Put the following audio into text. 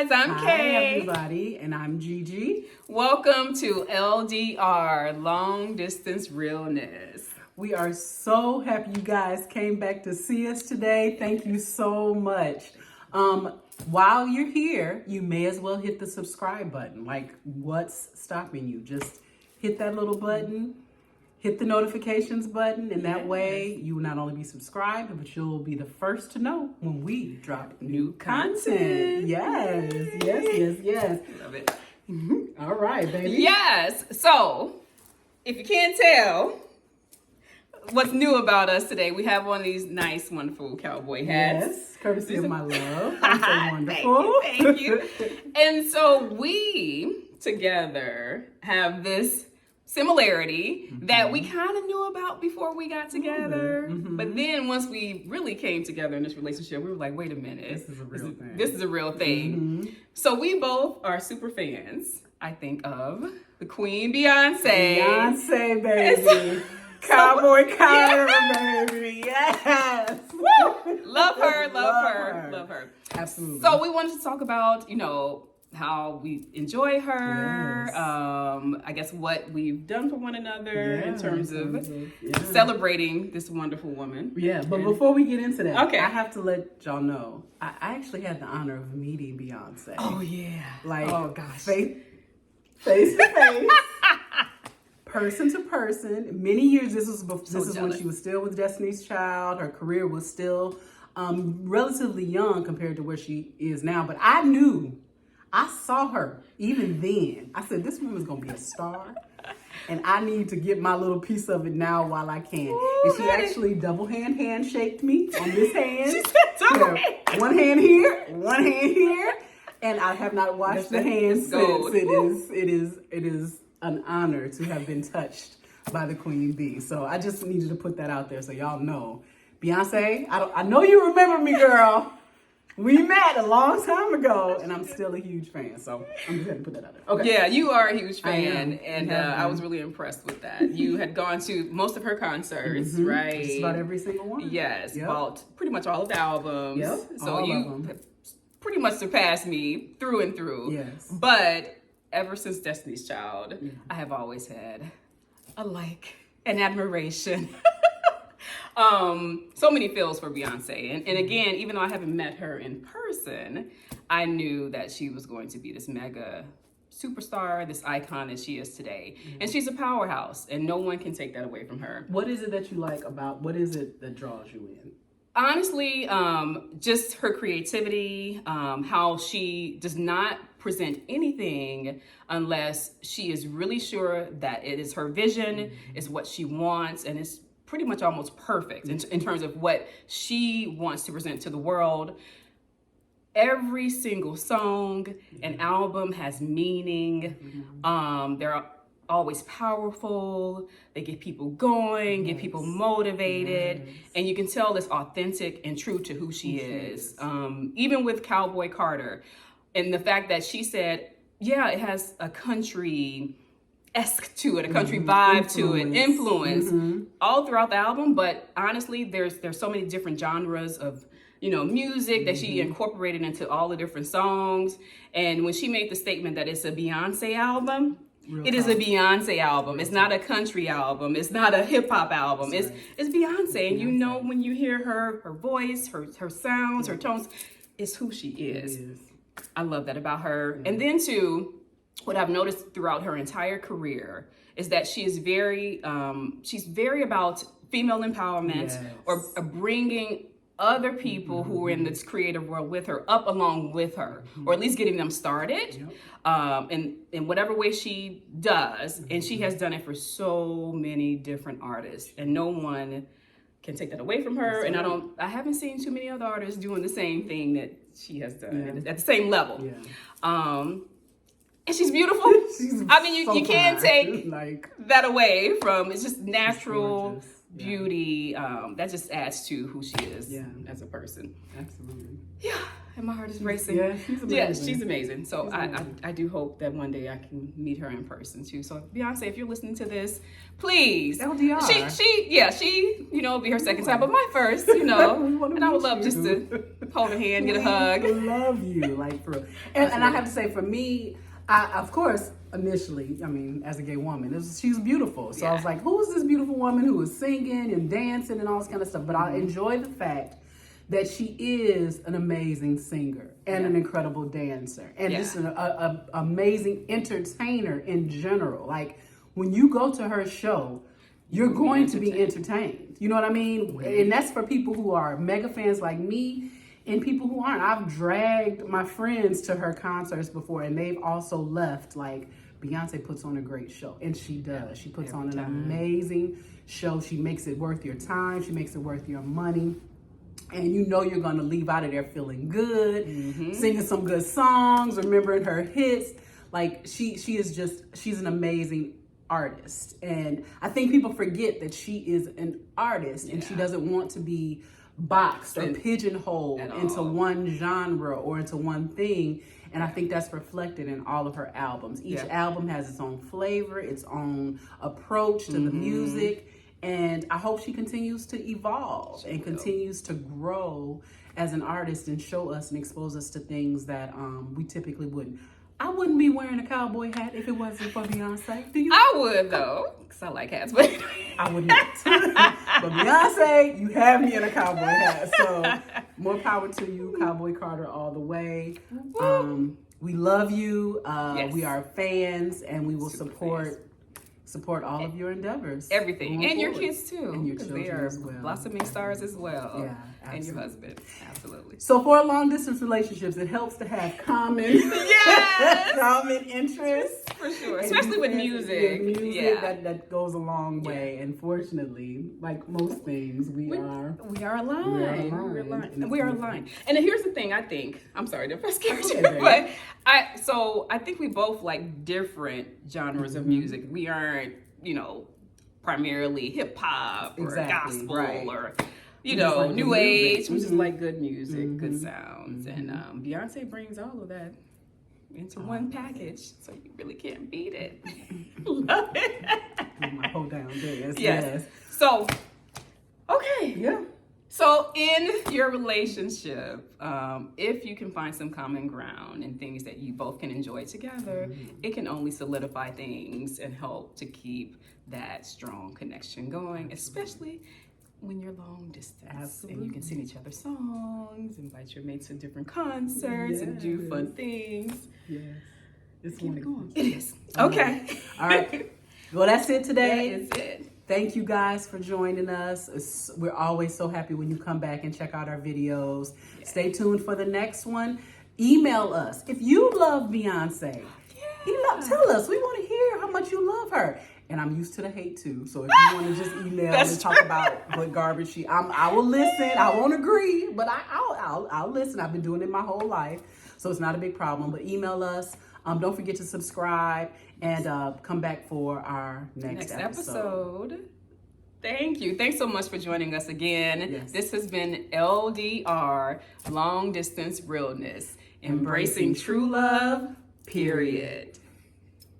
guys, I'm Hi, Kay. everybody, and I'm Gigi. Welcome to LDR, Long Distance Realness. We are so happy you guys came back to see us today. Thank you so much. While you're here, you may as well hit the subscribe button. Like, what's stopping you? Just hit that little button. Hit the notifications button, and that way you will not only be subscribed, but you'll be the first to know when we drop new content. Yes. Love it. All right, baby. Yes. So, if you can't tell, what's new about us today, we have one of these nice, wonderful cowboy hats. Yes, courtesy of my love. That's so wonderful. Thank you. And so we together have this similarity that we kind of knew about before we got together. But then once we really came together in this relationship, we were like, wait a minute. This is a real thing. This is a real thing. So we both are super fans, I think, of the Queen Beyonce. Beyonce, baby. Cowboy Carter, baby. Yes. Woo! Love her. Absolutely. So we wanted to talk about, how we enjoy her, Yes. I guess what we've done for one another in terms of yeah. celebrating this wonderful woman. Yeah, but before we get into that, Okay. I have to let y'all know, I actually had the honor of meeting Beyonce. Oh yeah. Like, oh gosh. face to face, person to person. Many years. This is when she was still with Destiny's Child. Her career was still relatively young compared to where she is now. But I saw her even then. I said, this woman's gonna be a star, and I need to get my little piece of it now while I can. Ooh, and she honey. actually double handshaked me on this hand. She said double hand. One hand here, one hand here, and I have not washed the hands since. It is an honor to have been touched by the Queen Bee. So I just needed to put that out there so y'all know. Beyonce, I know you remember me, girl. We met a long time ago, and I'm still a huge fan. So I'm just going to put that out there. Okay. Yeah, you are a huge fan, and Yeah. I was really impressed with that. You had gone to most of her concerts, right? Just about every single one. Yes, Yep. bought pretty much all of the albums. Yep, So all you of them. have pretty much surpassed me through and through. Yes. But ever since Destiny's Child, I have always had a like and admiration. So many feels for Beyonce. And again, even though I haven't met her in person, I knew that she was going to be this mega superstar, this icon that she is today. And she's a powerhouse, and no one can take that away from her. What is it that you like what is it that draws you in? Honestly, just her creativity, how she does not present anything unless she is really sure that it is her vision, is what she wants, and it's pretty much almost perfect in terms of what she wants to present to the world. Every single song and album has meaning. They're always powerful. They get people going, get people motivated, and you can tell it's authentic and true to who she is. Even with Cowboy Carter, and the fact that she said, yeah, it has a country-esque to it, a country vibe to it, influence all throughout the album. But honestly, there's so many different genres of music that she incorporated into all the different songs. And when she made the statement that it's a Beyonce album, it is a Beyonce album. It's not a country album. It's not a hip hop album. It's Beyonce. And you know when you hear her voice, her sounds, her tones, it's who she is. I love that about her. And then too, what I've noticed throughout her entire career is that she is she's very about female empowerment, or bringing other people who are in this creative world with her up along with her, or at least getting them started in whatever way she does. And she has done it for so many different artists, and no one can take that away from her. And I haven't seen too many other artists doing the same thing that she has done at the same level. And she's beautiful. I mean, you can't take that away from. It's just natural beauty. That just adds to who she is as a person. Absolutely. Yeah. and my heart is racing. Yeah, she's amazing. Yeah, she's amazing. So She's I amazing. I do hope that one day I can meet her in person too. So Beyonce, if you're listening to this, please. LDR. She, be her second time, but my first, We wanna and I would meet love you. just to hold a hand, get a We hug. love you, like for real. And I have to say, for me, I of course initially, as a gay woman, she's beautiful. So I was Yeah. like, who is this beautiful woman who is singing and dancing and all this kind of stuff? But I enjoy the fact that she is an amazing singer and an incredible dancer and just an amazing entertainer in general. Like when you go to her show, you're going to be entertained. You know what I mean? And that's for people who are mega fans like me and people who aren't. I've dragged my friends to her concerts before and they've also left like, Beyonce puts on a great show, and she does. She puts on an amazing show. She makes it worth your time. She makes it worth your money. And you're going to leave out of there feeling good, singing some good songs, remembering her hits. Like she's an amazing artist. And I think people forget that she is an artist and she doesn't want to be boxed or pigeonholed into one genre or into one thing. And I think that's reflected in all of her albums. Each album has its own flavor, its own approach to the music. And I hope she continues to evolve and continues to grow as an artist and show us and expose us to things that we typically wouldn't. I wouldn't be wearing a cowboy hat if it wasn't for Beyonce. Do you? I would though, because I like hats, but I would not. But Beyonce, you have me in a cowboy hat. So more power to you, Cowboy Carter, all the way. We love you. We are fans, and we will support all of your endeavors. Everything. And your kids too. And your 'cause children they are as well. blossoming stars as well. Yeah, and your absolutely. husband. Absolutely. So for long distance relationships, it helps to have common common interests. For sure. And Especially with music. music. Yeah. That goes a long way. And fortunately, like most things, we are aligned. We are aligned. And here's the thing, I think. I'm sorry to frustrate you, baby. but I think we both like different genres of music. We aren't, primarily hip hop or gospel or like new the age. music. We just like good music, good sounds. And Beyonce brings all of that into one package, so you really can't beat it. Love it. My whole down dance. Yes. So, okay. Yeah. So in your relationship, if you can find some common ground and things that you both can enjoy together, it can only solidify things and help to keep that strong connection going, especially when you're long distance. And you can sing each other's songs, invite your mates to different concerts and do fun things. Yes. It's Keep it wonderful. going. It is. Okay. All right. Well, that's it today. That is it. Thank you guys for joining us. We're always so happy when you come back and check out our videos. Yes. Stay tuned for the next one. Email us. If you love Beyonce, tell us. We want to hear how much you love her. And I'm used to the hate too. So if you want to just email and talk about what garbage I will listen. I won't agree, but I'll listen. I've been doing it my whole life. So it's not a big problem. But email us. Don't forget to subscribe and come back for our next episode. Thank you. Thanks so much for joining us again. Yes. This has been LDR, Long Distance Realness, Embracing True Love, period.